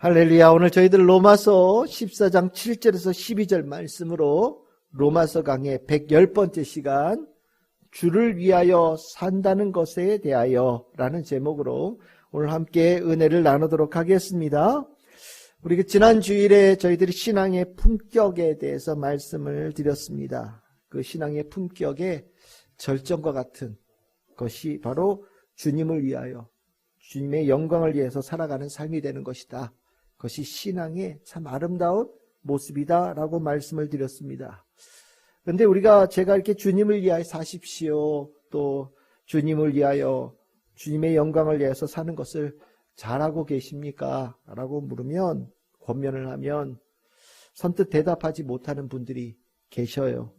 할렐루야. 오늘 저희들 로마서 14장 7절에서 12절 말씀으로 로마서 강의 110번째 시간 주를 위하여 산다는 것에 대하여 라는 제목으로 오늘 함께 은혜를 나누도록 하겠습니다. 우리 지난 주일에 저희들이 신앙의 품격에 대해서 말씀을 드렸습니다. 그 신앙의 품격의 절정과 같은 것이 바로 주님을 위하여 주님의 영광을 위해서 살아가는 삶이 되는 것이다. 그것이 신앙의 참 아름다운 모습이다 라고 말씀을 드렸습니다. 그런데 제가 이렇게 주님을 위하여 사십시오, 또 주님을 위하여 주님의 영광을 위해서 사는 것을 잘하고 계십니까? 라고 물으면, 권면을 하면 선뜻 대답하지 못하는 분들이 계셔요.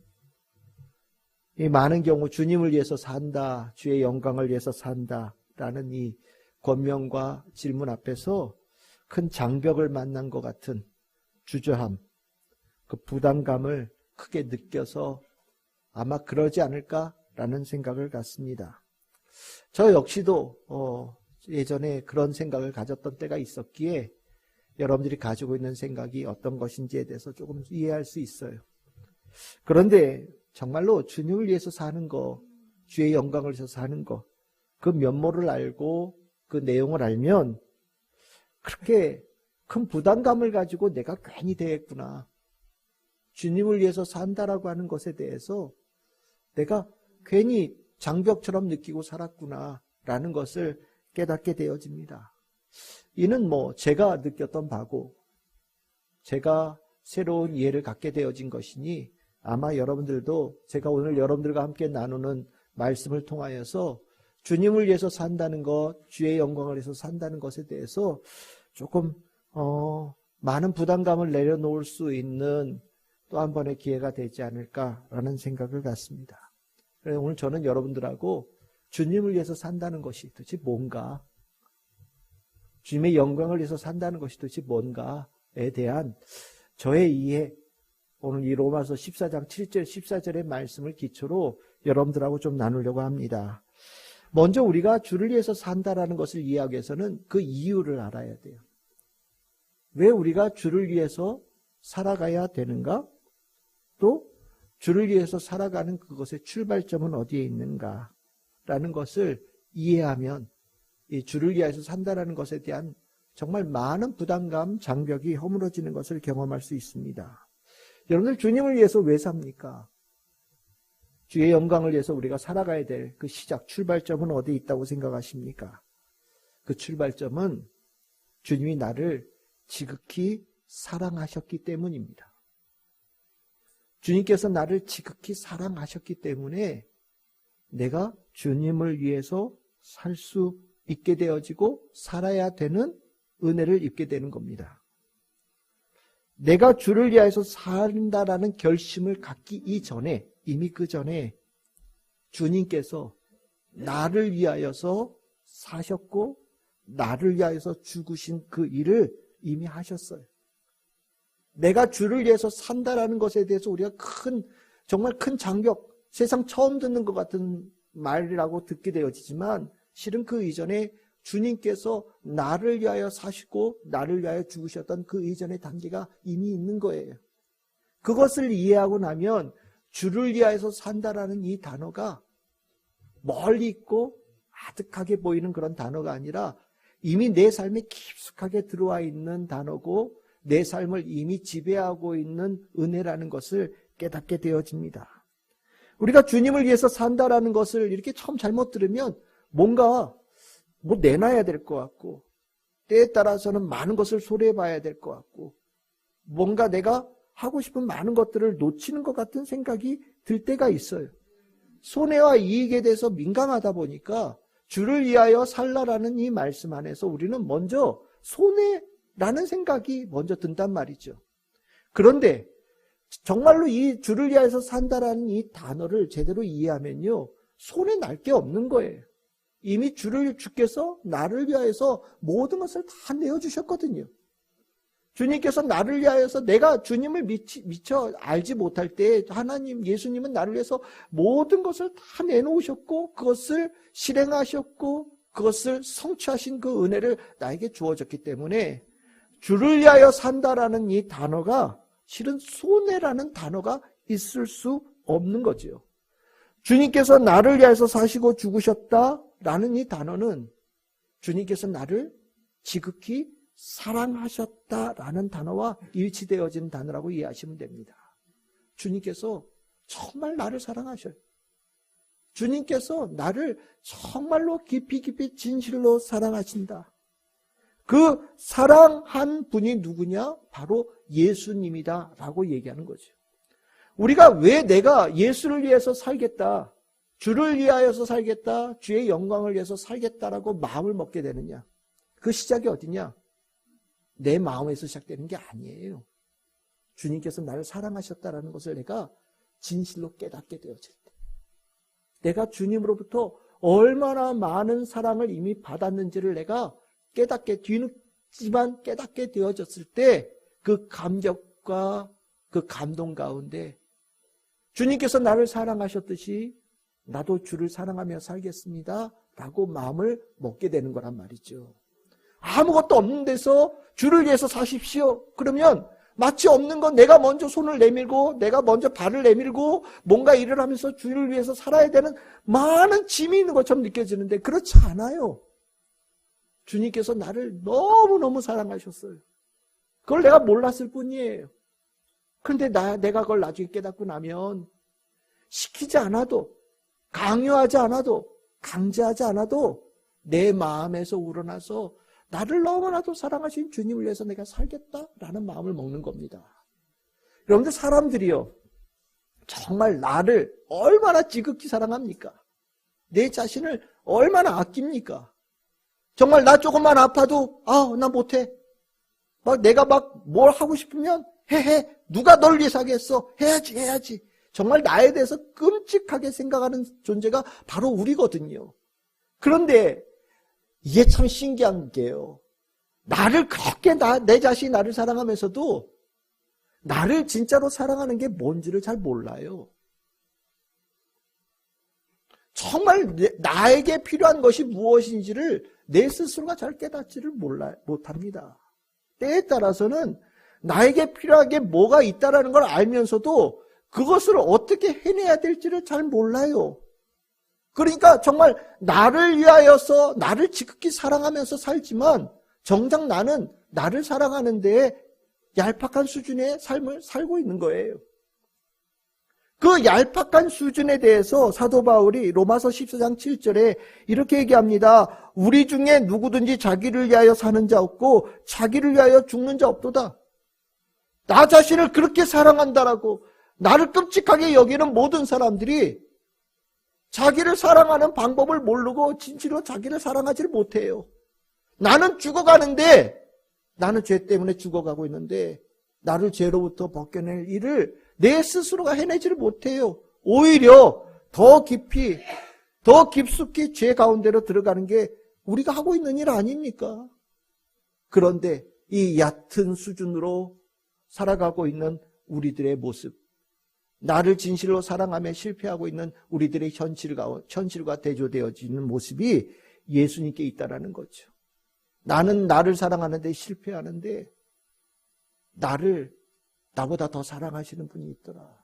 이 많은 경우 주님을 위해서 산다, 주의 영광을 위해서 산다 라는 이 권면과 질문 앞에서 큰 장벽을 만난 것 같은 주저함, 그 부담감을 크게 느껴서 아마 그러지 않을까라는 생각을 갖습니다. 저 역시도 예전에 그런 생각을 가졌던 때가 있었기에 여러분들이 가지고 있는 생각이 어떤 것인지에 대해서 조금 이해할 수 있어요. 그런데 정말로 주님을 위해서 사는 거, 주의 영광을 위해서 사는 거, 그 면모를 알고 그 내용을 알면 그렇게 큰 부담감을 가지고 내가 괜히 되겠구나, 주님을 위해서 산다라고 하는 것에 대해서 내가 괜히 장벽처럼 느끼고 살았구나 라는 것을 깨닫게 되어집니다. 이는 제가 느꼈던 바고 제가 새로운 이해를 갖게 되어진 것이니 아마 여러분들도 제가 오늘 여러분들과 함께 나누는 말씀을 통하여서 주님을 위해서 산다는 것, 주의 영광을 위해서 산다는 것에 대해서 조금 많은 부담감을 내려놓을 수 있는 또 한 번의 기회가 되지 않을까라는 생각을 갖습니다. 그래서 오늘 저는 여러분들하고 주님을 위해서 산다는 것이 도대체 뭔가, 주님의 영광을 위해서 산다는 것이 도대체 뭔가에 대한 저의 이해, 오늘 이 로마서 14장 7절 14절의 말씀을 기초로 여러분들하고 좀 나누려고 합니다. 먼저 우리가 주를 위해서 산다라는 것을 이해하기 위해서는 그 이유를 알아야 돼요. 왜 우리가 주를 위해서 살아가야 되는가? 또 주를 위해서 살아가는 그것의 출발점은 어디에 있는가? 라는 것을 이해하면 이 주를 위해서 산다라는 것에 대한 정말 많은 부담감, 장벽이 허물어지는 것을 경험할 수 있습니다. 여러분들 주님을 위해서 왜 삽니까? 주의 영광을 위해서 우리가 살아가야 될 그 시작, 출발점은 어디에 있다고 생각하십니까? 그 출발점은 주님이 나를 지극히 사랑하셨기 때문입니다. 주님께서 나를 지극히 사랑하셨기 때문에 내가 주님을 위해서 살 수 있게 되어지고 살아야 되는 은혜를 입게 되는 겁니다. 내가 주를 위해서 산다라는 결심을 갖기 이전에, 이미 그 전에 주님께서 나를 위하여서 사셨고 나를 위하여서 죽으신 그 일을 이미 하셨어요. 내가 주를 위해서 산다라는 것에 대해서 우리가 정말 큰 장벽, 세상 처음 듣는 것 같은 말이라고 듣게 되어지지만 실은 그 이전에 주님께서 나를 위하여 사시고 나를 위하여 죽으셨던 그 이전의 단계가 이미 있는 거예요. 그것을 이해하고 나면 주를 위하여서 산다라는 이 단어가 멀리 있고 아득하게 보이는 그런 단어가 아니라 이미 내 삶에 깊숙하게 들어와 있는 단어고 내 삶을 이미 지배하고 있는 은혜라는 것을 깨닫게 되어집니다. 우리가 주님을 위해서 산다라는 것을 이렇게 처음 잘못 들으면 뭔가 내놔야 될 것 같고 때에 따라서는 많은 것을 소리해봐야 될 것 같고 뭔가 내가 하고 싶은 많은 것들을 놓치는 것 같은 생각이 들 때가 있어요. 손해와 이익에 대해서 민감하다 보니까 주를 위하여 살라라는 이 말씀 안에서 우리는 먼저 손해라는 생각이 먼저 든단 말이죠. 그런데 정말로 이 주를 위하여서 산다라는 이 단어를 제대로 이해하면요, 손해 날 게 없는 거예요. 이미 주께서 나를 위하여서 모든 것을 다 내어주셨거든요. 주님께서 나를 위하여서 내가 주님을 미처 알지 못할 때 예수님은 나를 위해서 모든 것을 다 내놓으셨고 그것을 실행하셨고 그것을 성취하신 그 은혜를 나에게 주어졌기 때문에 주를 위하여 산다라는 이 단어가 실은 손해라는 단어가 있을 수 없는 거지요. 주님께서 나를 위해서 사시고 죽으셨다라는 이 단어는 주님께서 나를 지극히 사랑하셨다라는 단어와 일치되어진 단어라고 이해하시면 됩니다. 주님께서 정말 나를 사랑하셔요. 주님께서 나를 정말로 깊이 진실로 사랑하신다. 그 사랑한 분이 누구냐? 바로 예수님이다 라고 얘기하는 거죠. 우리가 왜 내가 예수를 위해서 살겠다, 주를 위하여서 살겠다, 주의 영광을 위해서 살겠다라고 마음을 먹게 되느냐? 그 시작이 어디냐? 내 마음에서 시작되는 게 아니에요. 주님께서 나를 사랑하셨다라는 것을 내가 진실로 깨닫게 되어질 때, 내가 주님으로부터 얼마나 많은 사랑을 이미 받았는지를 내가 깨닫게, 뒤늦지만 깨닫게 되어졌을 때 그 감격과 그 감동 가운데 주님께서 나를 사랑하셨듯이 나도 주를 사랑하며 살겠습니다 라고 마음을 먹게 되는 거란 말이죠. 아무것도 없는 데서 주를 위해서 사십시오. 그러면 마치 없는 건 내가 먼저 손을 내밀고 내가 먼저 발을 내밀고 뭔가 일을 하면서 주를 위해서 살아야 되는 많은 짐이 있는 것처럼 느껴지는데 그렇지 않아요. 주님께서 나를 너무너무 사랑하셨어요. 그걸 내가 몰랐을 뿐이에요. 그런데 내가 그걸 나중에 깨닫고 나면 시키지 않아도, 강요하지 않아도, 강제하지 않아도 내 마음에서 우러나서 나를 너무나도 사랑하신 주님을 위해서 내가 살겠다라는 마음을 먹는 겁니다. 여러분들, 사람들이요, 정말 나를 얼마나 지극히 사랑합니까? 내 자신을 얼마나 아낍니까? 정말 나 조금만 아파도 나 못해. 내가 뭘 하고 싶으면 해. 누가 널 위해서 하겠어? 해야지. 정말 나에 대해서 끔찍하게 생각하는 존재가 바로 우리거든요. 그런데 이게 참 신기한 게요. 나를 그렇게 내 자신이 나를 사랑하면서도 나를 진짜로 사랑하는 게 뭔지를 잘 몰라요. 정말 나에게 필요한 것이 무엇인지를 내 스스로가 잘 깨닫지를 못합니다. 때에 따라서는 나에게 필요한 게 뭐가 있다라는 걸 알면서도 그것을 어떻게 해내야 될지를 잘 몰라요. 그러니까 정말 나를 위하여서 나를 지극히 사랑하면서 살지만 정작 나는 나를 사랑하는 데에 얄팍한 수준의 삶을 살고 있는 거예요. 그 얄팍한 수준에 대해서 사도 바울이 로마서 14장 7절에 이렇게 얘기합니다. 우리 중에 누구든지 자기를 위하여 사는 자 없고 자기를 위하여 죽는 자 없도다. 나 자신을 그렇게 사랑한다라고 나를 끔찍하게 여기는 모든 사람들이 자기를 사랑하는 방법을 모르고 진실로 자기를 사랑하지를 못해요. 나는 죽어가는데, 나는 죄 때문에 죽어가고 있는데 나를 죄로부터 벗겨낼 일을 내 스스로가 해내지를 못해요. 오히려 더 깊이, 더 깊숙이 죄 가운데로 들어가는 게 우리가 하고 있는 일 아닙니까? 그런데 이 얕은 수준으로 살아가고 있는 우리들의 모습, 나를 진실로 사랑하며 실패하고 있는 우리들의 현실과 대조되어지는 모습이 예수님께 있다라는 거죠. 나는 나를 사랑하는데 실패하는데 나보다 더 사랑하시는 분이 있더라.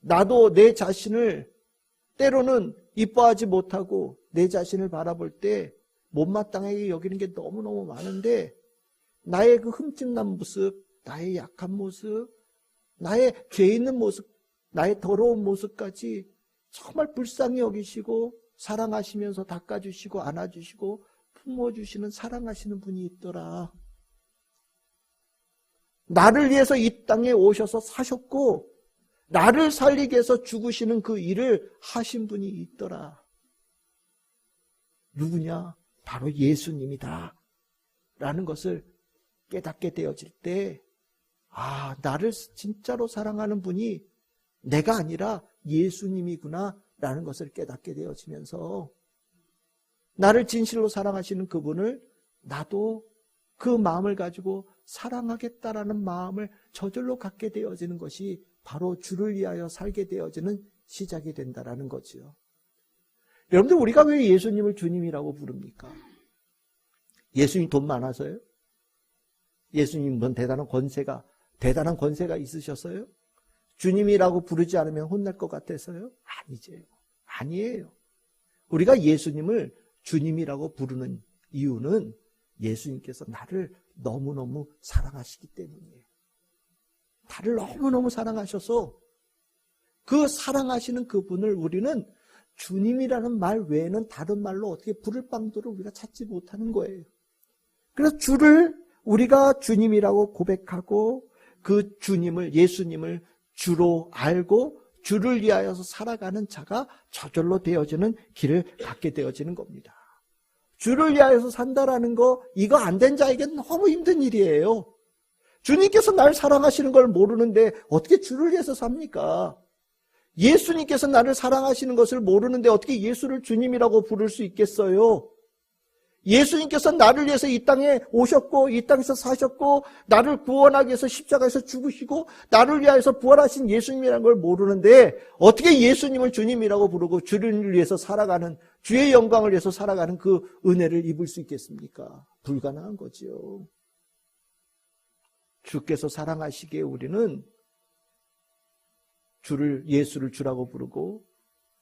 나도 내 자신을 때로는 이뻐하지 못하고 내 자신을 바라볼 때 못마땅하게 여기는 게 너무너무 많은데 나의 그 흠집난 모습, 나의 약한 모습, 나의 죄 있는 모습, 나의 더러운 모습까지 정말 불쌍히 여기시고 사랑하시면서 닦아주시고 안아주시고 품어주시는 사랑하시는 분이 있더라. 나를 위해서 이 땅에 오셔서 사셨고 나를 살리기 위해서 죽으시는 그 일을 하신 분이 있더라. 누구냐? 바로 예수님이다 라는 것을 깨닫게 되어질 때 나를 진짜로 사랑하는 분이 내가 아니라 예수님이구나 라는 것을 깨닫게 되어지면서 나를 진실로 사랑하시는 그분을 나도 그 마음을 가지고 사랑하겠다라는 마음을 저절로 갖게 되어지는 것이 바로 주를 위하여 살게 되어지는 시작이 된다라는 거지요. 여러분들, 우리가 왜 예수님을 주님이라고 부릅니까? 예수님 돈 많아서요? 예수님 돈 대단한 권세가 있으셔서요? 주님이라고 부르지 않으면 혼날 것 같아서요? 아니에요. 우리가 예수님을 주님이라고 부르는 이유는 예수님께서 나를 너무너무 사랑하시기 때문이에요. 나를 너무너무 사랑하셔서 그 사랑하시는 그분을 우리는 주님이라는 말 외에는 다른 말로 어떻게 부를 방도를 우리가 찾지 못하는 거예요. 그래서 주를 우리가 주님이라고 고백하고 그 주님을, 예수님을 주로 알고 주를 위하여서 살아가는 자가 저절로 되어지는 길을 갖게 되어지는 겁니다. 주를 위하여서 산다라는 거, 이거 안 된 자에게 너무 힘든 일이에요. 주님께서 날 사랑하시는 걸 모르는데 어떻게 주를 위해서 삽니까? 예수님께서 나를 사랑하시는 것을 모르는데 어떻게 예수를 주님이라고 부를 수 있겠어요? 예수님께서 나를 위해서 이 땅에 오셨고 이 땅에서 사셨고 나를 구원하기 위해서 십자가에서 죽으시고 나를 위하여서 부활하신 예수님이라는 걸 모르는데 어떻게 예수님을 주님이라고 부르고 주를 위해서 살아가는, 주의 영광을 위해서 살아가는 그 은혜를 입을 수 있겠습니까? 불가능한 거지요. 주께서 사랑하시기에 우리는 예수를 주라고 부르고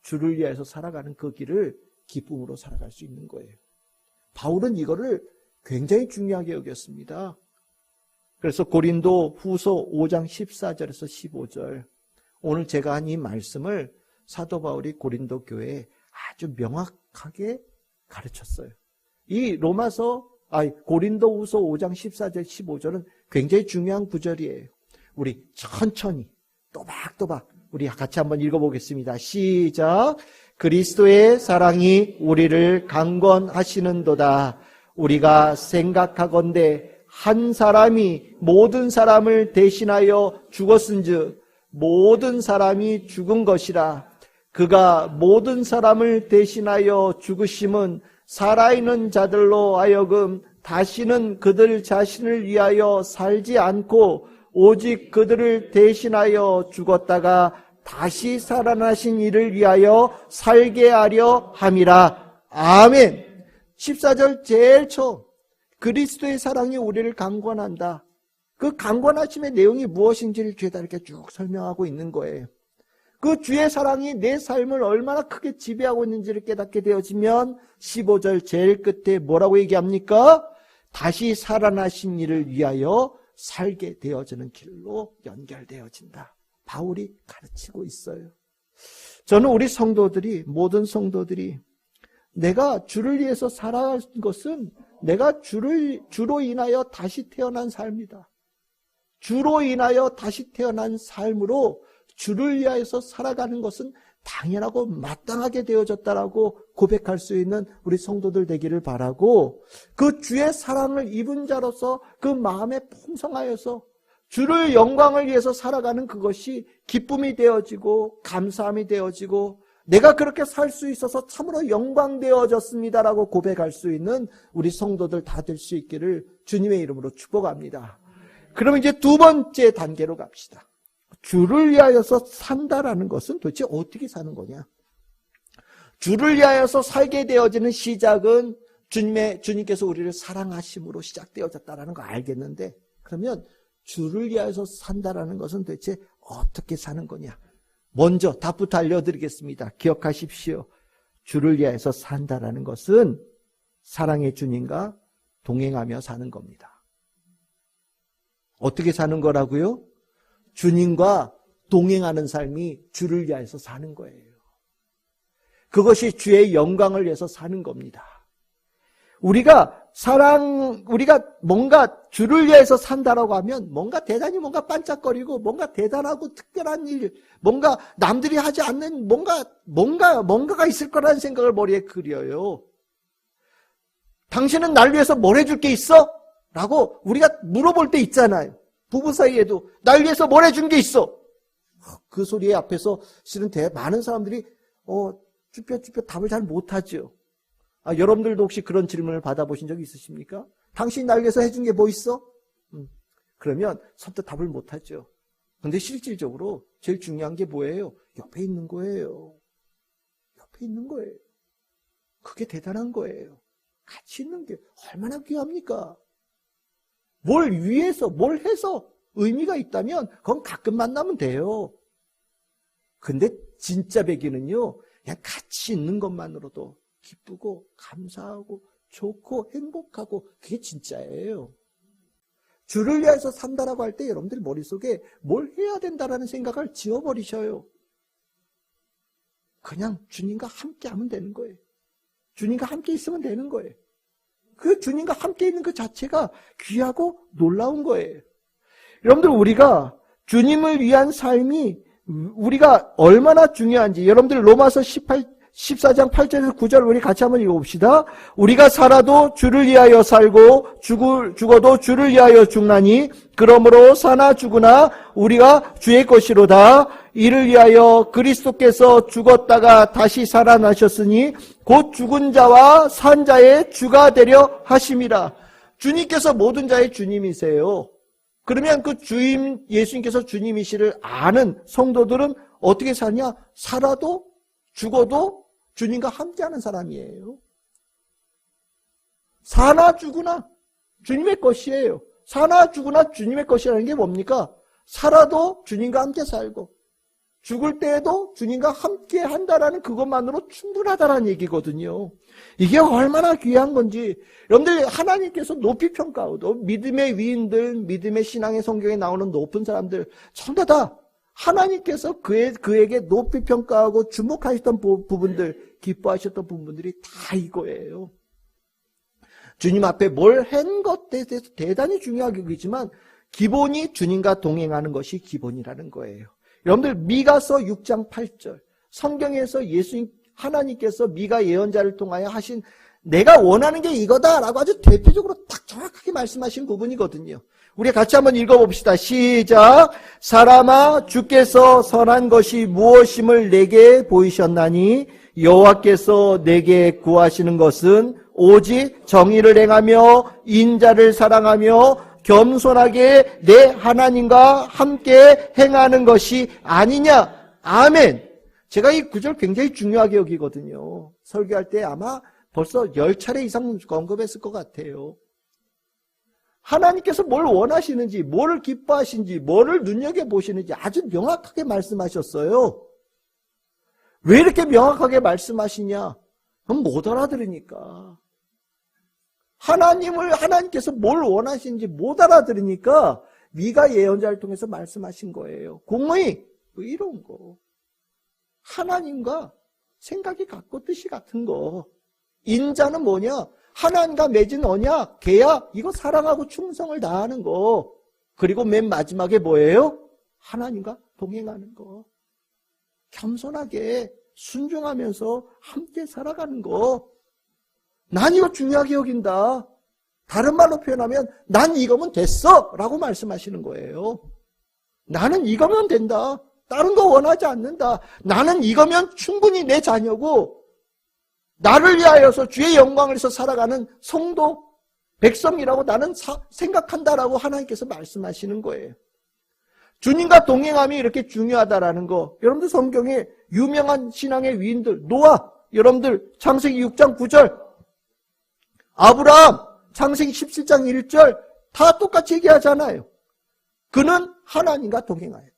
주를 위해서 살아가는 그 길을 기쁨으로 살아갈 수 있는 거예요. 바울은 이거를 굉장히 중요하게 여겼습니다. 그래서 고린도 후서 5장 14절에서 15절, 오늘 제가 한 이 말씀을 사도 바울이 고린도 교회에 아주 명확하게 가르쳤어요. 이 고린도 후서 5장 14절 15절은 굉장히 중요한 구절이에요. 우리 천천히 또박또박 우리 같이 한번 읽어보겠습니다. 시작. 그리스도의 사랑이 우리를 강권하시는도다. 우리가 생각하건대 한 사람이 모든 사람을 대신하여 죽었은즉 모든 사람이 죽은 것이라. 그가 모든 사람을 대신하여 죽으심은 살아있는 자들로 하여금 다시는 그들 자신을 위하여 살지 않고 오직 그들을 대신하여 죽었다가 다시 살아나신 이를 위하여 살게 하려 함이라. 아멘. 14절 제일 처음, 그리스도의 사랑이 우리를 강권한다. 그 강권하심의 내용이 무엇인지를 뒤에다 이렇게 쭉 설명하고 있는 거예요. 그 주의 사랑이 내 삶을 얼마나 크게 지배하고 있는지를 깨닫게 되어지면 15절 제일 끝에 뭐라고 얘기합니까? 다시 살아나신 이를 위하여 살게 되어지는 길로 연결되어진다. 바울이 가르치고 있어요. 저는 우리 성도들이, 모든 성도들이 내가 주를 위해서 살아갈 것은 내가 주로 인하여 다시 태어난 삶이다. 주로 인하여 다시 태어난 삶으로 주를 위하여서 살아가는 것은 당연하고 마땅하게 되어졌다라고 고백할 수 있는 우리 성도들 되기를 바라고, 그 주의 사랑을 입은 자로서 그 마음에 풍성하여서 주를 영광을 위해서 살아가는 그것이 기쁨이 되어지고 감사함이 되어지고 내가 그렇게 살 수 있어서 참으로 영광되어졌습니다라고 고백할 수 있는 우리 성도들 다 될 수 있기를 주님의 이름으로 축복합니다. 그러면 이제 두 번째 단계로 갑시다. 주를 위하여서 산다라는 것은 도대체 어떻게 사는 거냐? 주를 위하여서 살게 되어지는 시작은 주님께서 우리를 사랑하심으로 시작되어졌다라는 거 알겠는데, 그러면 주를 위하여서 산다라는 것은 도대체 어떻게 사는 거냐? 먼저 답부터 알려드리겠습니다. 기억하십시오. 주를 위하여서 산다라는 것은 사랑의 주님과 동행하며 사는 겁니다. 어떻게 사는 거라고요? 주님과 동행하는 삶이 주를 위하여서 사는 거예요. 그것이 주의 영광을 위해서 사는 겁니다. 우리가 뭔가 주를 위해서 산다라고 하면 뭔가 반짝거리고 뭔가 대단하고 특별한 일, 뭔가 남들이 하지 않는 뭔가가 있을 거라는 생각을 머리에 그려요. 당신은 날 위해서 뭘 해줄 게 있어? 라고 우리가 물어볼 때 있잖아요. 부부 사이에도 날 위해서 뭘 해준 게 있어? 그 소리에 앞에서 실은 많은 사람들이 쭈뼛쭈뼛 답을 잘 못하죠. 여러분들도 혹시 그런 질문을 받아보신 적 있으십니까? 당신이 날 위해서 해준 게 뭐 있어? 그러면 선뜻 답을 못하죠. 그런데 실질적으로 제일 중요한 게 뭐예요? 옆에 있는 거예요. 옆에 있는 거예요. 그게 대단한 거예요. 같이 있는 게 얼마나 귀합니까? 뭘 위해서, 뭘 해서 의미가 있다면 그건 가끔 만나면 돼요. 근데 진짜 배기는요, 그냥 같이 있는 것만으로도 기쁘고 감사하고 좋고 행복하고 그게 진짜예요. 주를 위해서 산다라고 할 때 여러분들 머릿속에 뭘 해야 된다라는 생각을 지워버리셔요. 그냥 주님과 함께 하면 되는 거예요. 주님과 함께 있으면 되는 거예요. 그 주님과 함께 있는 그 자체가 귀하고 놀라운 거예요. 여러분들 우리가 주님을 위한 삶이 우리가 얼마나 중요한지 여러분들 로마서 14장 8절에서 9절 우리 같이 한번 읽어봅시다. 우리가 살아도 주를 위하여 살고 죽어도 주를 위하여 죽나니 그러므로 사나 죽으나 우리가 주의 것이로다. 이를 위하여 그리스도께서 죽었다가 다시 살아나셨으니 곧 죽은 자와 산 자의 주가 되려 하심이라. 주님께서 모든 자의 주님이세요. 그러면 그 주임 예수님께서 주님이시를 아는 성도들은 어떻게 사냐? 살아도 죽어도 주님과 함께하는 사람이에요. 사나 죽으나 주님의 것이에요. 사나 죽으나 주님의 것이라는 게 뭡니까? 살아도 주님과 함께 살고 죽을 때에도 주님과 함께 한다라는 그것만으로 충분하다라는 얘기거든요. 이게 얼마나 귀한 건지 여러분들 하나님께서 높이 평가하고 믿음의 위인들, 믿음의 신앙의 성경에 나오는 높은 사람들 전부 다 하나님께서 그에게 높이 평가하고 주목하셨던 부분들, 기뻐하셨던 부분들이 다 이거예요. 주님 앞에 뭘 한 것에 대해서 대단히 중요하게 여기지만 기본이 주님과 동행하는 것이 기본이라는 거예요. 여러분들 미가서 6장 8절 성경에서 예수님 하나님께서 미가 예언자를 통하여 하신 내가 원하는 게 이거다라고 아주 대표적으로 딱 정확하게 말씀하신 부분이거든요. 우리 같이 한번 읽어봅시다. 시작. 사람아 주께서 선한 것이 무엇임을 내게 보이셨나니 여호와께서 내게 구하시는 것은 오직 정의를 행하며 인자를 사랑하며 겸손하게 내 하나님과 함께 행하는 것이 아니냐. 아멘. 제가 이 구절 굉장히 중요하게 여기거든요. 설교할 때 아마 벌써 10차례 이상 언급했을 것 같아요. 하나님께서 뭘 원하시는지, 뭐를 기뻐하시는지, 뭐를 눈여겨보시는지 아주 명확하게 말씀하셨어요. 왜 이렇게 명확하게 말씀하시냐? 그럼 못 알아들으니까. 하나님께서 뭘 원하시는지 못 알아들으니까 미가 예언자를 통해서 말씀하신 거예요. 공의, 이런 거. 하나님과 생각이 같고 뜻이 같은 거. 인자는 뭐냐? 하나님과 맺은 언약, 계약, 이거 사랑하고 충성을 다하는 거. 그리고 맨 마지막에 뭐예요? 하나님과 동행하는 거. 겸손하게 순종하면서 함께 살아가는 거. 난 이거 중요하게 여긴다. 다른 말로 표현하면 난 이거면 됐어 라고 말씀하시는 거예요. 나는 이거면 된다. 다른 거 원하지 않는다. 나는 이거면 충분히 내 자녀고 나를 위하여서 주의 영광을 위해서 살아가는 성도, 백성이라고 나는 생각한다라고 하나님께서 말씀하시는 거예요. 주님과 동행함이 이렇게 중요하다라는 거. 여러분들 성경에 유명한 신앙의 위인들, 노아, 여러분들 창세기 6장 9절, 아브라함, 창세기 17장 1절 다 똑같이 얘기하잖아요. 그는 하나님과 동행하였다.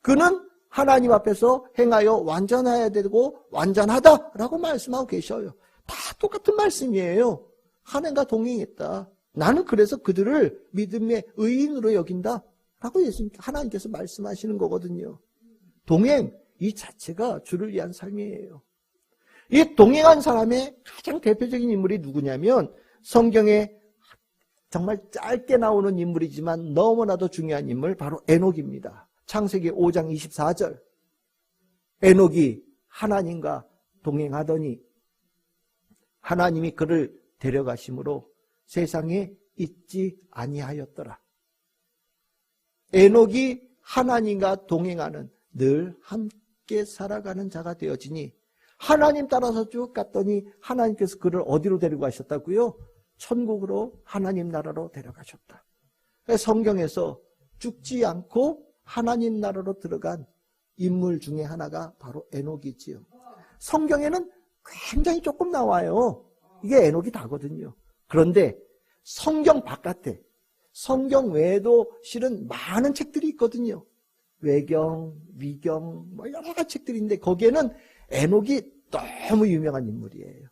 그는 하나님 앞에서 행하여 완전해야 되고 완전하다라고 말씀하고 계셔요. 다 똑같은 말씀이에요. 하나님과 동행했다. 나는 그래서 그들을 믿음의 의인으로 여긴다라고 하나님께서 말씀하시는 거거든요. 동행, 이 자체가 주를 위한 삶이에요. 이 동행한 사람의 가장 대표적인 인물이 누구냐면 성경에 정말 짧게 나오는 인물이지만 너무나도 중요한 인물, 바로 에녹입니다. 창세기 5장 24절. 에녹이 하나님과 동행하더니 하나님이 그를 데려가심으로 세상에 있지 아니하였더라. 에녹이 하나님과 동행하는, 늘 함께 살아가는 자가 되어지니 하나님 따라서 쭉 갔더니 하나님께서 그를 어디로 데리고 가셨다고요? 천국으로, 하나님 나라로 데려가셨다. 성경에서 죽지 않고 하나님 나라로 들어간 인물 중에 하나가 바로 에녹이지요. 성경에는 굉장히 조금 나와요. 이게 에녹이 다거든요. 그런데 성경 바깥에, 성경 외에도 실은 많은 책들이 있거든요. 외경, 위경, 뭐 여러 가지 책들이 있는데 거기에는 에녹이 너무 유명한 인물이에요.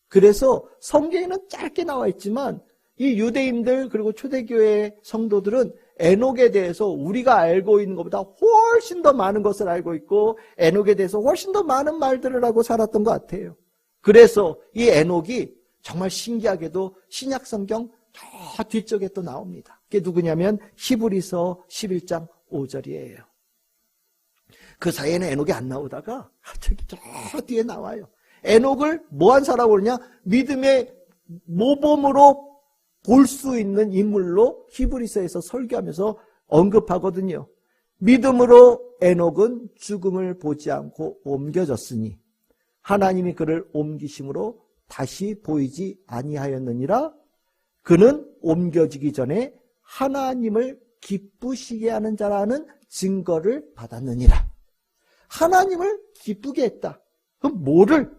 그래서 성경에는 짧게 나와 있지만 이 유대인들 그리고 초대교회 성도들은 에녹에 대해서 우리가 알고 있는 것보다 훨씬 더 많은 것을 알고 있고 에녹에 대해서 훨씬 더 많은 말들을 하고 살았던 것 같아요. 그래서 이 에녹이 정말 신기하게도 신약성경 저 뒤쪽에 또 나옵니다. 그게 누구냐면 히브리서 11장 5절이에요. 그 사이에는 에녹이 안 나오다가 저기 저 뒤에 나와요. 에녹을 뭐한 사람으로 그러냐? 믿음의 모범으로 볼 수 있는 인물로 히브리서에서 설교하면서 언급하거든요. 믿음으로 에녹은 죽음을 보지 않고 옮겨졌으니 하나님이 그를 옮기심으로 다시 보이지 아니하였느니라. 그는 옮겨지기 전에 하나님을 기쁘시게 하는 자라는 증거를 받았느니라. 하나님을 기쁘게 했다. 그럼 뭐를?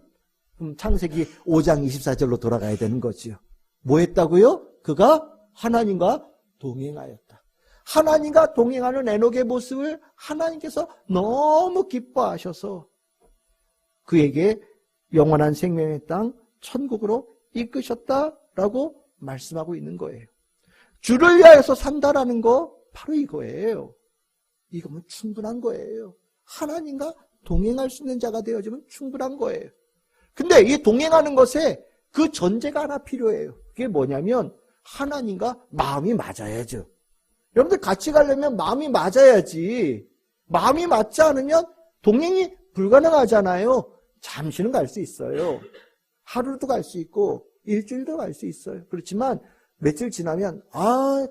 창세기 5장 24절로 돌아가야 되는 거지요. 뭐 했다고요? 그가 하나님과 동행하였다. 하나님과 동행하는 에녹의 모습을 하나님께서 너무 기뻐하셔서 그에게 영원한 생명의 땅 천국으로 이끄셨다라고 말씀하고 있는 거예요. 주를 위하여서 산다라는 거 바로 이거예요. 이거면 충분한 거예요. 하나님과 동행할 수 있는 자가 되어지면 충분한 거예요. 근데 이 동행하는 것에 그 전제가 하나 필요해요. 그게 뭐냐면 하나님과 마음이 맞아야죠. 여러분들 같이 가려면 마음이 맞아야지. 마음이 맞지 않으면 동행이 불가능하잖아요. 잠시는 갈 수 있어요. 하루도 갈 수 있고 일주일도 갈 수 있어요. 그렇지만 며칠 지나면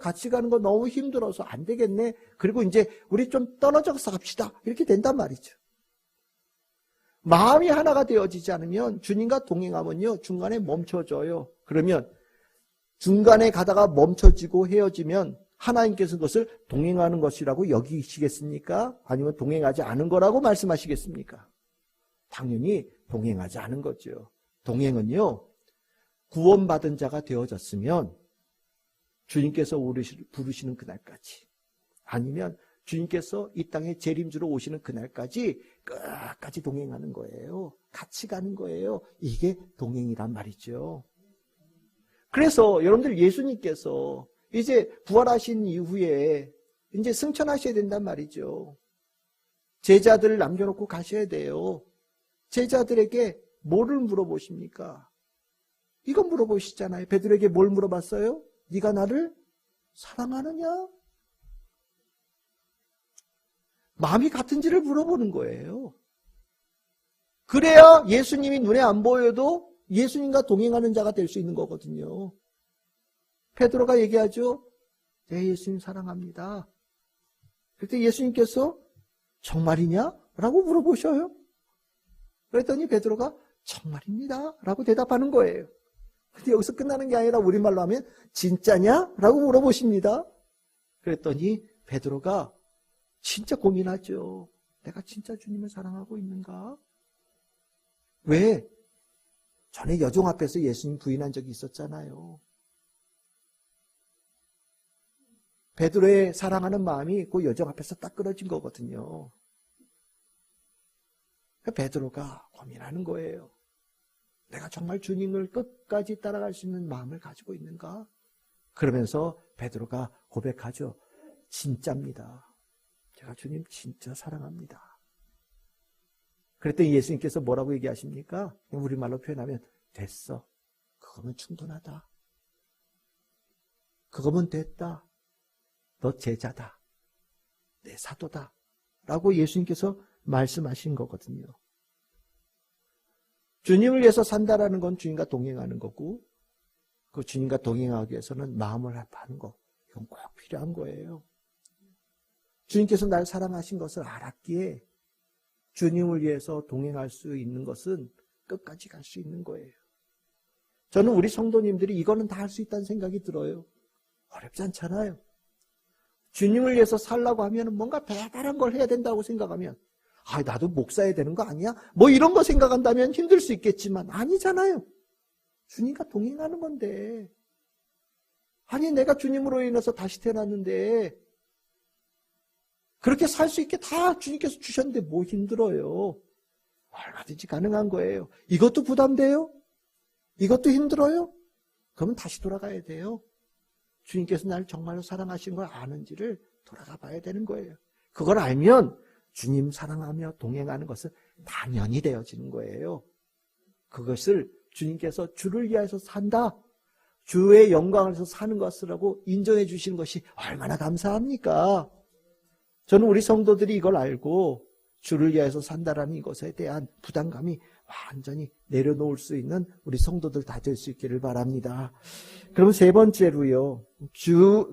같이 가는 거 너무 힘들어서 안 되겠네. 그리고 이제 우리 좀 떨어져서 갑시다. 이렇게 된단 말이죠. 마음이 하나가 되어지지 않으면 주님과 동행하면요 중간에 멈춰져요. 그러면 중간에 가다가 멈춰지고 헤어지면 하나님께서 그것을 동행하는 것이라고 여기시겠습니까? 아니면 동행하지 않은 거라고 말씀하시겠습니까? 당연히 동행하지 않은 거죠. 동행은요 구원받은 자가 되어졌으면 주님께서 부르시는 그날까지, 아니면 주님께서 이 땅에 재림주로 오시는 그날까지 끝까지 동행하는 거예요. 같이 가는 거예요. 이게 동행이란 말이죠. 그래서 여러분들 예수님께서 이제 부활하신 이후에 이제 승천하셔야 된단 말이죠. 제자들을 남겨놓고 가셔야 돼요. 제자들에게 뭐를 물어보십니까? 이거 물어보시잖아요. 베드로에게 뭘 물어봤어요? 네가 나를 사랑하느냐? 마음이 같은지를 물어보는 거예요. 그래야 예수님이 눈에 안 보여도 예수님과 동행하는 자가 될 수 있는 거거든요. 베드로가 얘기하죠. 네, 예수님 사랑합니다. 그때 예수님께서 정말이냐? 라고 물어보셔요. 그랬더니 베드로가 정말입니다. 라고 대답하는 거예요. 근데 여기서 끝나는 게 아니라 우리말로 하면 진짜냐? 라고 물어보십니다. 그랬더니 베드로가 진짜 고민하죠. 내가 진짜 주님을 사랑하고 있는가? 왜? 전에 여종 앞에서 예수님 부인한 적이 있었잖아요. 베드로의 사랑하는 마음이 그 여종 앞에서 딱 끊어진 거거든요. 베드로가 고민하는 거예요. 내가 정말 주님을 끝까지 따라갈 수 있는 마음을 가지고 있는가? 그러면서 베드로가 고백하죠. 진짜입니다. 제가 주님 진짜 사랑합니다. 그랬더니 예수님께서 뭐라고 얘기하십니까? 우리말로 표현하면 됐어. 그거면 충분하다. 그거면 됐다. 너 제자다. 내 사도다. 라고 예수님께서 말씀하신 거거든요. 주님을 위해서 산다라는 건 주님과 동행하는 거고, 그 주님과 동행하기 위해서는 마음을 합하는 거, 이건 꼭 필요한 거예요. 주님께서 날 사랑하신 것을 알았기에 주님을 위해서 동행할 수 있는 것은 끝까지 갈 수 있는 거예요. 저는 우리 성도님들이 이거는 다 할 수 있다는 생각이 들어요. 어렵지 않잖아요. 주님을 위해서 살라고 하면 뭔가 대단한 걸 해야 된다고 생각하면 나도 목사해야 되는 거 아니야? 뭐 이런 거 생각한다면 힘들 수 있겠지만 아니잖아요. 주님과 동행하는 건데. 아니, 내가 주님으로 인해서 다시 태어났는데 그렇게 살 수 있게 다 주님께서 주셨는데 뭐 힘들어요? 얼마든지 가능한 거예요. 이것도 부담돼요? 이것도 힘들어요? 그러면 다시 돌아가야 돼요. 주님께서 나를 정말로 사랑하신 걸 아는지를 돌아가 봐야 되는 거예요. 그걸 알면 주님 사랑하며 동행하는 것은 당연히 되어지는 거예요. 그것을 주님께서 주를 위하여서 산다, 주의 영광을 위해서 사는 것이라고 인정해 주시는 것이 얼마나 감사합니까? 저는 우리 성도들이 이걸 알고 주를 위하여서 산다라는 것에 대한 부담감이 완전히 내려놓을 수 있는 우리 성도들 다 될 수 있기를 바랍니다. 그럼 세 번째로요,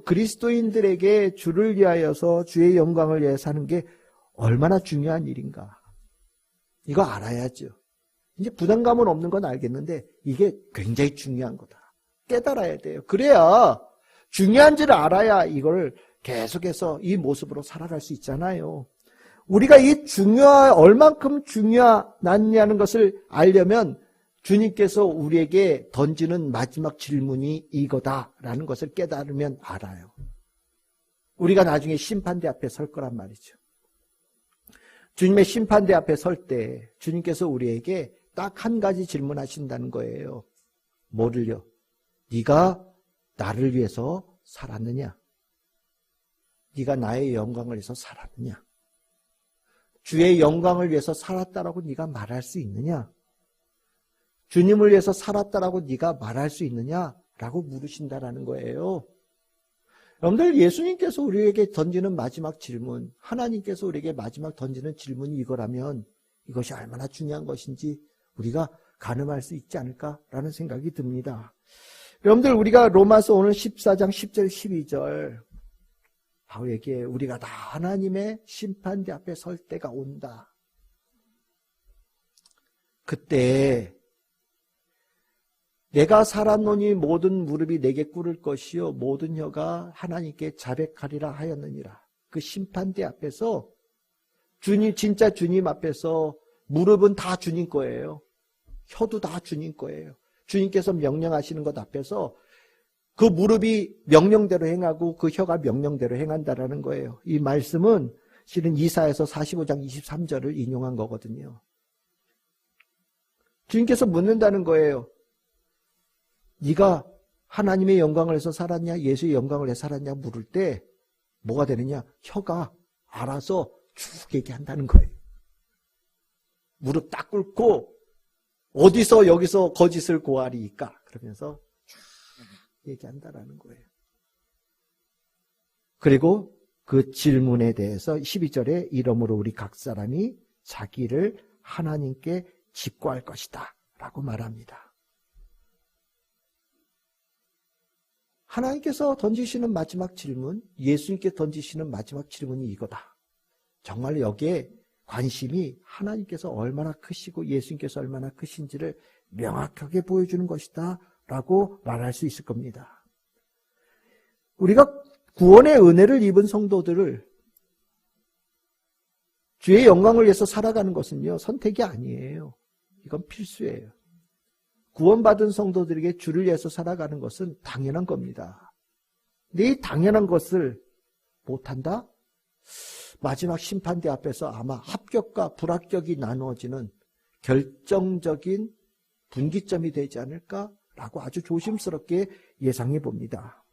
그리스도인들에게 주를 위하여서 주의 영광을 위해 사는 게 얼마나 중요한 일인가. 이거 알아야죠. 이제 부담감은 없는 건 알겠는데 이게 굉장히 중요한 거다. 깨달아야 돼요. 그래야 중요한지를 알아야 이걸 계속해서 이 모습으로 살아갈 수 있잖아요. 우리가 이 얼만큼 중요하냐는 것을 알려면 주님께서 우리에게 던지는 마지막 질문이 이거다라는 것을 깨달으면 알아요. 우리가 나중에 심판대 앞에 설 거란 말이죠. 주님의 심판대 앞에 설 때 주님께서 우리에게 딱 한 가지 질문하신다는 거예요. 뭐를요? 네가 나를 위해서 살았느냐? 네가 나의 영광을 위해서 살았느냐? 주의 영광을 위해서 살았다라고 네가 말할 수 있느냐? 주님을 위해서 살았다라고 네가 말할 수 있느냐라고 물으신다라는 거예요. 여러분들, 예수님께서 우리에게 던지는 마지막 질문, 하나님께서 우리에게 마지막 던지는 질문이 이거라면 이것이 얼마나 중요한 것인지 우리가 가늠할 수 있지 않을까라는 생각이 듭니다. 여러분들, 우리가 로마서 오늘 14장 10절 12절 바울에게 우리가 다 하나님의 심판대 앞에 설 때가 온다. 그때 내가 살았노니 모든 무릎이 내게 꿇을 것이요 모든 혀가 하나님께 자백하리라 하였느니라. 그 심판대 앞에서 주님, 진짜 주님 앞에서 무릎은 다 주님 거예요. 혀도 다 주님 거예요. 주님께서 명령하시는 것 앞에서 그 무릎이 명령대로 행하고 그 혀가 명령대로 행한다라는 거예요. 이 말씀은 실은 이사야서 45장 23절을 인용한 거거든요. 주님께서 묻는다는 거예요. 네가 하나님의 영광을 위해서 살았냐, 예수의 영광을 위해서 살았냐 물을 때 뭐가 되느냐? 혀가 알아서 쭉 얘기한다는 거예요. 무릎 딱 꿇고 어디서 여기서 거짓을 고하리이까? 그러면서 쭉 얘기한다라는 거예요. 그리고 그 질문에 대해서 12절에 이러므로 우리 각 사람이 자기를 하나님께 직고할 것이다 라고 말합니다. 하나님께서 던지시는 마지막 질문, 예수님께 던지시는 마지막 질문이 이거다. 정말 여기에 관심이 하나님께서 얼마나 크시고 예수님께서 얼마나 크신지를 명확하게 보여주는 것이다 라고 말할 수 있을 겁니다. 우리가 구원의 은혜를 입은 성도들을 주의 영광을 위해서 살아가는 것은요, 선택이 아니에요. 이건 필수예요. 구원받은 성도들에게 주를 위해서 살아가는 것은 당연한 겁니다. 근데 이 당연한 것을 못한다? 마지막 심판대 앞에서 아마 합격과 불합격이 나누어지는 결정적인 분기점이 되지 않을까라고 아주 조심스럽게 예상해 봅니다.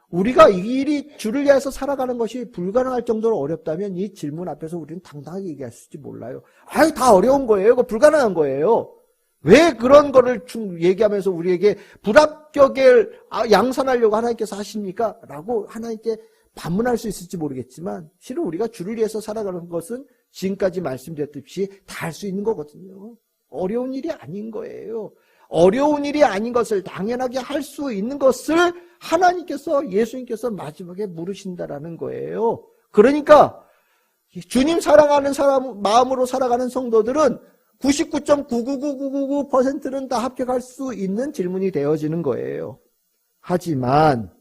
우리가 이 일이 주를 위해서 살아가는 것이 불가능할 정도로 어렵다면 이 질문 앞에서 우리는 당당하게 얘기했을지 몰라요. 아유, 다 어려운 거예요. 이거 불가능한 거예요. 왜 그런 거를 얘기하면서 우리에게 불합격을 양산하려고 하나님께서 하십니까? 라고 하나님께 반문할 수 있을지 모르겠지만 실은 우리가 주를 위해서 살아가는 것은 지금까지 말씀드렸듯이 다 할 수 있는 거거든요. 어려운 일이 아닌 거예요. 어려운 일이 아닌 것을 당연하게 할 수 있는 것을 하나님께서, 예수님께서 마지막에 물으신다라는 거예요. 그러니까 주님 사랑하는 사람 마음으로 살아가는 성도들은 99.99999%는 다 합격할 수 있는 질문이 되어지는 거예요. 하지만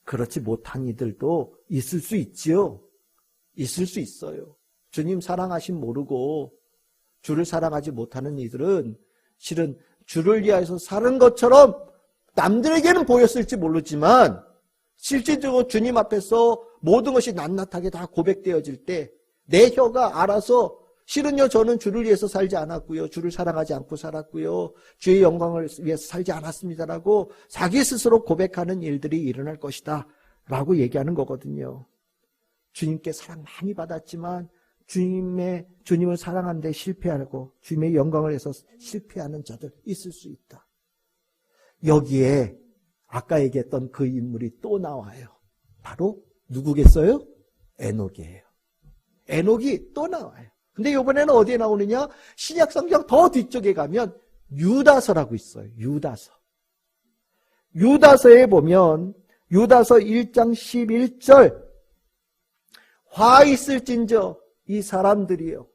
그렇지 못한 이들도 있을 수 있지요. 있을 수 있어요. 주님 사랑하심 모르고 주를 사랑하지 못하는 이들은 실은 주를 위하여서 사는 것처럼 남들에게는 보였을지 모르지만 실질적으로 주님 앞에서 모든 것이 낱낱하게 다 고백되어질 때 내 혀가 알아서 실은요 저는 주를 위해서 살지 않았고요. 주를 사랑하지 않고 살았고요. 주의 영광을 위해서 살지 않았습니다라고 자기 스스로 고백하는 일들이 일어날 것이다 라고 얘기하는 거거든요. 주님께 사랑 많이 받았지만 주님을 사랑하는데 실패하고 주님의 영광을 위해서 실패하는 자들 있을 수 있다. 여기에 아까 얘기했던 그 인물이 또 나와요. 바로 누구겠어요? 에녹이에요. 에녹이 또 나와요. 근데 이번에는 어디에 나오느냐? 신약 성경 더 뒤쪽에 가면 유다서라고 있어요. 유다서에 보면 유다서 1장 11절 화 있을진저 이 사람들이요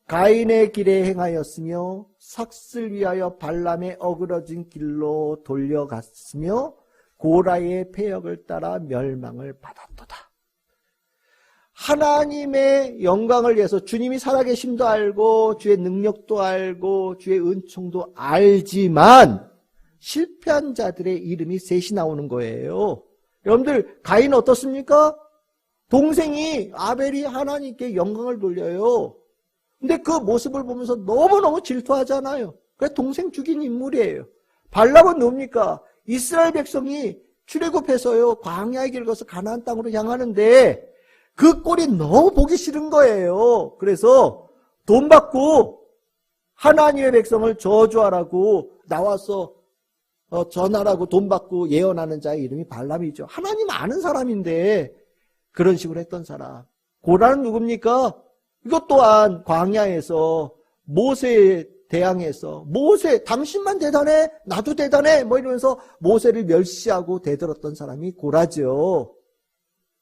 가인의 길에 행하였으며 삭슬 위하여 발람의 어그러진 길로 돌려갔으며 고라의 패역을 따라 멸망을 받았도다. 하나님의 영광을 위해서 주님이 살아계심도 알고 주의 능력도 알고 주의 은총도 알지만 실패한 자들의 이름이 셋이 나오는 거예요. 여러분들 가인 어떻습니까? 동생이 아벨이 하나님께 영광을 돌려요. 근데 그 모습을 보면서 너무너무 질투하잖아요. 그래서 동생 죽인 인물이에요. 발람은 뭡니까? 이스라엘 백성이 출애굽해서요 광야의 길을 걸어서 가나안 땅으로 향하는데 그 꼴이 너무 보기 싫은 거예요. 그래서 돈 받고 하나님의 백성을 저주하라고 나와서 전하라고 돈 받고 예언하는 자의 이름이 발람이죠. 하나님 아는 사람인데 그런 식으로 했던 사람. 고라는 누굽니까? 이것 또한 광야에서 모세에 대항해서 모세 당신만 대단해 나도 대단해 뭐 이러면서 모세를 멸시하고 대들었던 사람이 고라죠.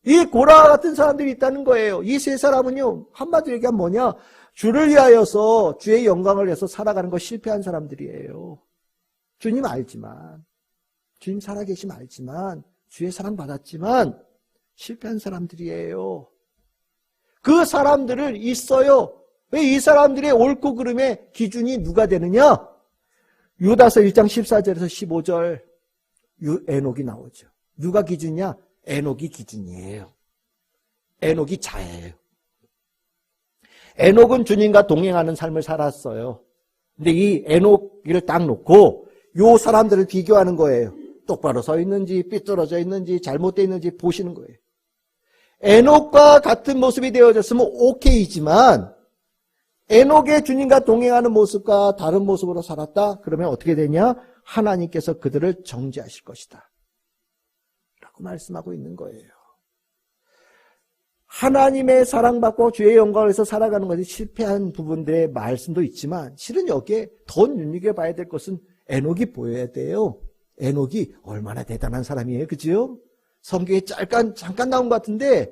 이 고라 같은 사람들이 있다는 거예요. 이 세 사람은요 한마디로 얘기하면 뭐냐? 주를 위하여서 주의 영광을 위해서 살아가는 거 실패한 사람들이에요. 주님 알지만 주님 살아계심 알지만 주의 사랑 받았지만 실패한 사람들이에요. 그 사람들을 있어요. 왜 이 사람들의 옳고 그름의 기준이 누가 되느냐? 유다서 1장 14절에서 15절 에녹이 나오죠. 누가 기준이냐? 에녹이 기준이에요. 에녹이 자예요. 에녹은 주님과 동행하는 삶을 살았어요. 근데 이 에녹을 딱 놓고 요 사람들을 비교하는 거예요. 똑바로 서 있는지 삐뚤어져 있는지 잘못되어 있는지 보시는 거예요. 에녹과 같은 모습이 되어졌으면 오케이지만 에녹의 주님과 동행하는 모습과 다른 모습으로 살았다? 그러면 어떻게 되냐? 하나님께서 그들을 정죄하실 것이다 라고 말씀하고 있는 거예요. 하나님의 사랑받고 주의 영광을 위해서 살아가는 것이 실패한 부분들의 말씀도 있지만 실은 여기에 더 눈여겨봐야 될 것은 에녹이 보여야 돼요. 에녹이 얼마나 대단한 사람이에요. 그죠? 성경에 잠깐 나온 것 같은데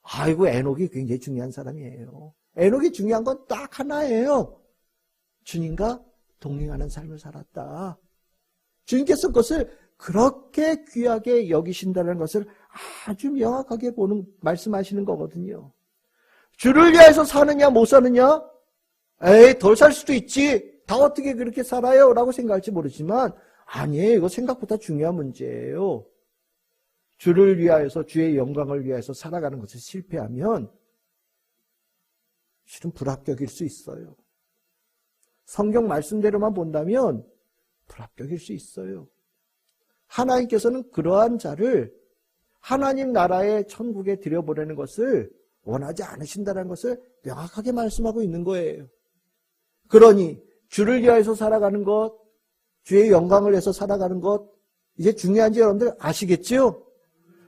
아이고 에녹이 굉장히 중요한 사람이에요. 에녹이 중요한 건 딱 하나예요. 주님과 동행하는 삶을 살았다. 주님께서 그것을 그렇게 귀하게 여기신다는 것을 아주 명확하게 말씀하시는 거거든요. 주를 위해서 사느냐 못 사느냐? 에이 덜 살 수도 있지. 다 어떻게 그렇게 살아요? 라고 생각할지 모르지만 아니에요. 이거 생각보다 중요한 문제예요. 주를 위하여서 주의 영광을 위하여서 살아가는 것을 실패하면 실은 불합격일 수 있어요. 성경 말씀대로만 본다면 불합격일 수 있어요. 하나님께서는 그러한 자를 하나님 나라의 천국에 들여보내는 것을 원하지 않으신다는 것을 명확하게 말씀하고 있는 거예요. 그러니 주를 위하여서 살아가는 것, 주의 영광을 위해서 살아가는 것 이제 중요한지 여러분들 아시겠죠?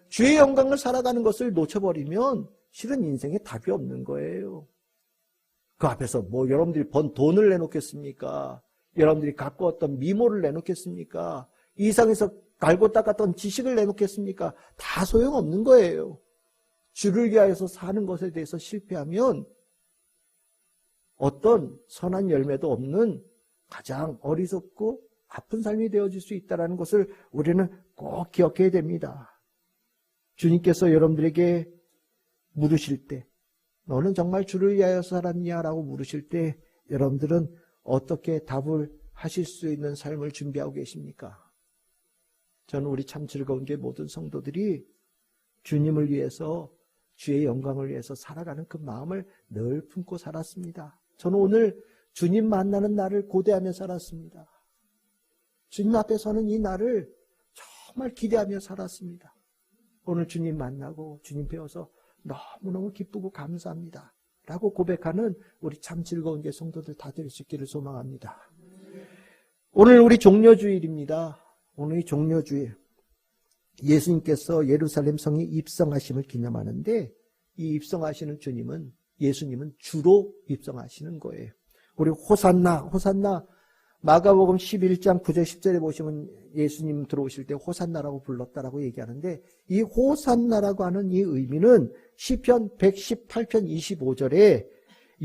주의 영광을 살아가는 것을 놓쳐버리면 실은 인생에 답이 없는 거예요. 그 앞에서 뭐 여러분들이 번 돈을 내놓겠습니까? 여러분들이 갖고 왔던 미모를 내놓겠습니까? 이 세상에서 갈고 닦았던 지식을 내놓겠습니까? 다 소용없는 거예요. 주를 위하여서 사는 것에 대해서 실패하면 어떤 선한 열매도 없는 가장 어리석고 아픈 삶이 되어질 수 있다는 것을 우리는 꼭 기억해야 됩니다. 주님께서 여러분들에게 물으실 때 너는 정말 주를 위하여 살았냐? 라고 물으실 때 여러분들은 어떻게 답을 하실 수 있는 삶을 준비하고 계십니까? 저는 우리 참 즐거운 교회 모든 성도들이 주님을 위해서, 주의 영광을 위해서 살아가는 그 마음을 늘 품고 살았습니다. 저는 오늘 주님 만나는 날을 고대하며 살았습니다. 주님 앞에 서는 이 날을 정말 기대하며 살았습니다. 오늘 주님 만나고 주님 배워서 너무너무 기쁘고 감사합니다 라고 고백하는 우리 참 즐거운 교회 성도들 다 될 수 있기를 소망합니다. 오늘 우리 종려주일입니다. 오늘 이 종려주일, 예수님께서 예루살렘 성에 입성하심을 기념하는데, 이 입성하시는 주님은, 예수님은 주로 입성하시는 거예요. 우리 호산나, 마가복음 11장 9절 10절에 보시면 예수님 들어오실 때 호산나라고 불렀다라고 얘기하는데, 이 호산나라고 하는 이 의미는 시편 118편 25절에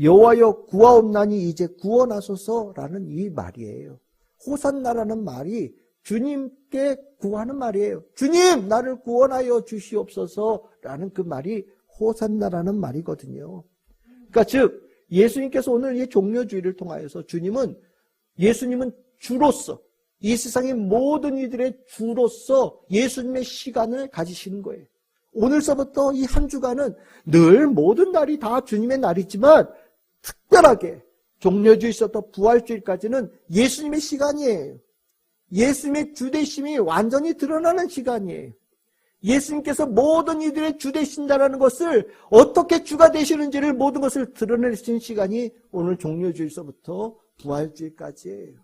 여호와여 구하옵나니 이제 구원하소서라는 이 말이에요. 호산나라는 말이 주님께 구하는 말이에요. 주님, 나를 구원하여 주시옵소서라는 그 말이 호산나라는 말이거든요. 그러니까 즉 예수님께서 오늘 이 종려주의를 통하여서 예수님은 주로서, 이 세상의 모든 이들의 주로서 예수님의 시간을 가지시는 거예요. 오늘서부터 이 한 주간은 늘 모든 날이 다 주님의 날이지만 특별하게 종려주의서부터 부활주일까지는 예수님의 시간이에요. 예수님의 주되심이 완전히 드러나는 시간이에요. 예수님께서 모든 이들의 주 되신다라는 것을, 어떻게 주가 되시는지를 모든 것을 드러내신 시간이 오늘 종려주일서부터 부활주일까지예요.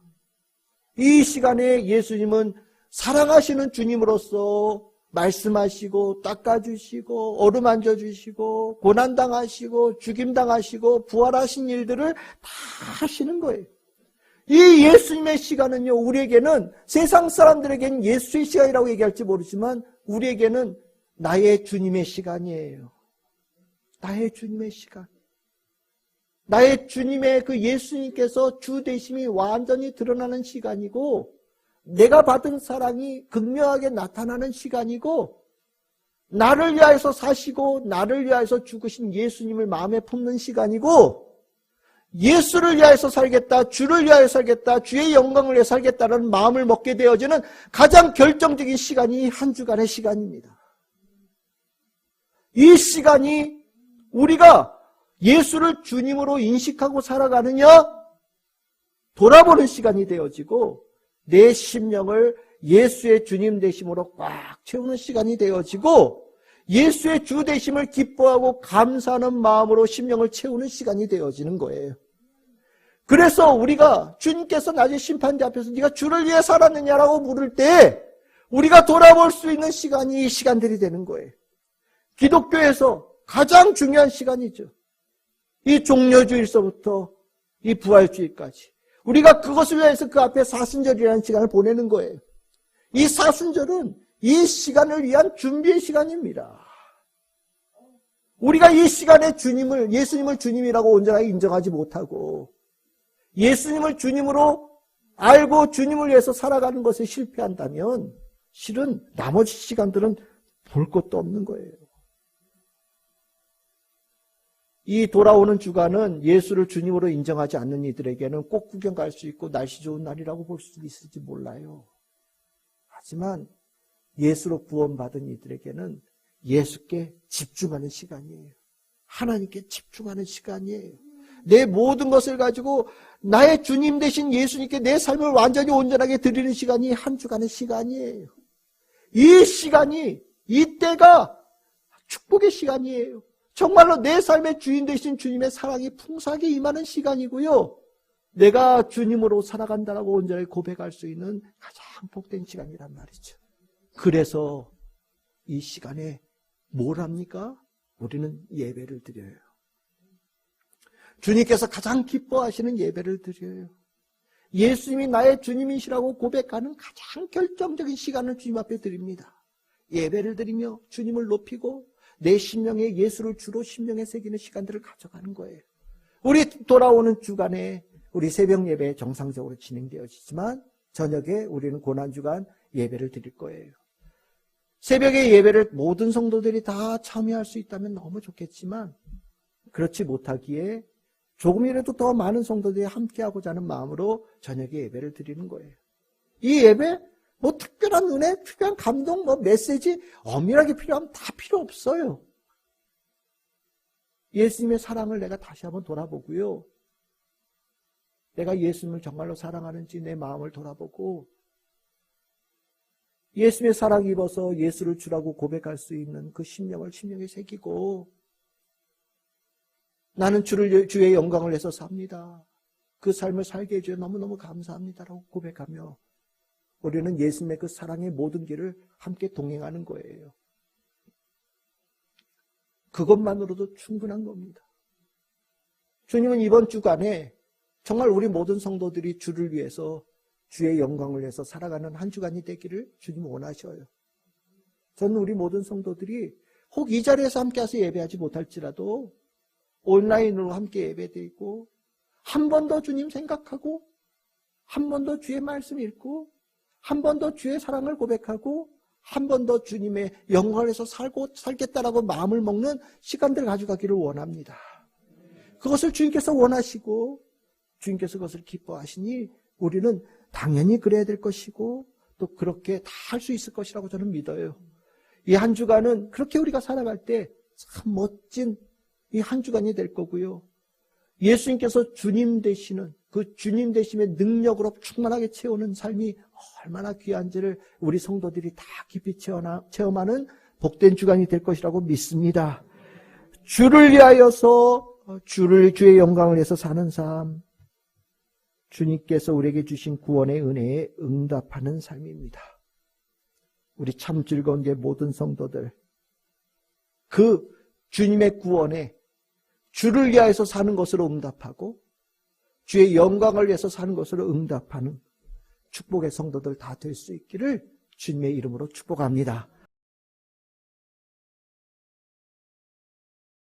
이 시간에 예수님은 사랑하시는 주님으로서 말씀하시고 닦아주시고 어루만져 주시고 고난당하시고 죽임당하시고 부활하신 일들을 다 하시는 거예요. 이 예수님의 시간은요, 우리에게는, 세상 사람들에게는 예수의 시간이라고 얘기할지 모르지만 우리에게는 나의 주님의 시간이에요. 나의 주님의 시간. 나의 주님의 그 예수님께서 주 되심이 완전히 드러나는 시간이고, 내가 받은 사랑이 극명하게 나타나는 시간이고, 나를 위하여서 사시고 나를 위하여서 죽으신 예수님을 마음에 품는 시간이고, 예수를 위하여서 살겠다, 주를 위하여 살겠다, 주의 영광을 위해 살겠다는 마음을 먹게 되어지는 가장 결정적인 시간이 한 주간의 시간입니다. 이 시간이 우리가 예수를 주님으로 인식하고 살아가느냐, 돌아보는 시간이 되어지고, 내 심령을 예수의 주님 되심으로 꽉 채우는 시간이 되어지고, 예수의 주 되심을 기뻐하고 감사하는 마음으로 심령을 채우는 시간이 되어지는 거예요. 그래서 우리가 주님께서 나중에 심판대 앞에서 네가 주를 위해 살았느냐라고 물을 때 우리가 돌아볼 수 있는 시간이 이 시간들이 되는 거예요. 기독교에서 가장 중요한 시간이죠. 이 종려주일서부터 이 부활주일까지 우리가 그것을 위해서 그 앞에 사순절이라는 시간을 보내는 거예요. 이 사순절은 이 시간을 위한 준비의 시간입니다. 우리가 이 시간에 예수님을 주님이라고 온전하게 인정하지 못하고 예수님을 주님으로 알고 주님을 위해서 살아가는 것에 실패한다면 실은 나머지 시간들은 볼 것도 없는 거예요. 이 돌아오는 주간은 예수를 주님으로 인정하지 않는 이들에게는 꼭 구경 갈 수 있고 날씨 좋은 날이라고 볼 수도 있을지 몰라요. 하지만 예수로 구원받은 이들에게는 예수께 집중하는 시간이에요. 하나님께 집중하는 시간이에요. 내 모든 것을 가지고 나의 주님 되신 예수님께 내 삶을 완전히 온전하게 드리는 시간이 한 주간의 시간이에요. 이 시간이, 이때가 축복의 시간이에요. 정말로 내 삶의 주인 되신 주님의 사랑이 풍성하게 임하는 시간이고요. 내가 주님으로 살아간다라고 온전히 고백할 수 있는 가장 복된 시간이란 말이죠. 그래서 이 시간에 뭘 합니까? 우리는 예배를 드려요. 주님께서 가장 기뻐하시는 예배를 드려요. 예수님이 나의 주님이시라고 고백하는 가장 결정적인 시간을 주님 앞에 드립니다. 예배를 드리며 주님을 높이고 내 심령에 예수를 주로 심령에 새기는 시간들을 가져가는 거예요. 우리 돌아오는 주간에 우리 새벽 예배 정상적으로 진행되어지지만 저녁에 우리는 고난주간 예배를 드릴 거예요. 새벽에 예배를 모든 성도들이 다 참여할 수 있다면 너무 좋겠지만 그렇지 못하기에 조금이라도 더 많은 성도들이 함께하고자 하는 마음으로 저녁에 예배를 드리는 거예요. 이 예배 뭐 특별한 은혜, 특별한 감동, 뭐 메시지 엄밀하게 필요하면 다 필요 없어요. 예수님의 사랑을 내가 다시 한번 돌아보고요. 내가 예수님을 정말로 사랑하는지 내 마음을 돌아보고 예수님의 사랑 입어서 예수를 주라고 고백할 수 있는 그 심령을 심령에 새기고 나는 주의 영광을 위해서 삽니다. 그 삶을 살게 해주여 너무너무 감사합니다라고 고백하며 우리는 예수님의 그 사랑의 모든 길을 함께 동행하는 거예요. 그것만으로도 충분한 겁니다. 주님은 이번 주간에 정말 우리 모든 성도들이 주를 위해서 주의 영광을 위해서 살아가는 한 주간이 되기를 주님 원하셔요. 저는 우리 모든 성도들이 혹 이 자리에서 함께 와서 예배하지 못할지라도 온라인으로 함께 예배드리고 한 번 더 주님 생각하고 한 번 더 주의 말씀 읽고 한 번 더 주의 사랑을 고백하고 한 번 더 주님의 영광을 위해서 살겠다라고 마음을 먹는 시간들을 가져가기를 원합니다. 그것을 주님께서 원하시고 주님께서 그것을 기뻐하시니 우리는 당연히 그래야 될 것이고 또 그렇게 다 할 수 있을 것이라고 저는 믿어요. 이 한 주간은 그렇게 우리가 살아갈 때 참 멋진 이 한 주간이 될 거고요. 예수님께서 주님 되시는 그 주님 되심의 능력으로 충만하게 채우는 삶이 얼마나 귀한지를 우리 성도들이 다 깊이 체험하는 복된 주간이 될 것이라고 믿습니다. 주를 위하여서 주의 영광을 위해서 사는 삶, 주님께서 우리에게 주신 구원의 은혜에 응답하는 삶입니다. 우리 참 즐거운 게 모든 성도들 그 주님의 구원에 주를 위하여서 사는 것으로 응답하고 주의 영광을 위해서 사는 것으로 응답하는 축복의 성도들 다 될 수 있기를 주님의 이름으로 축복합니다.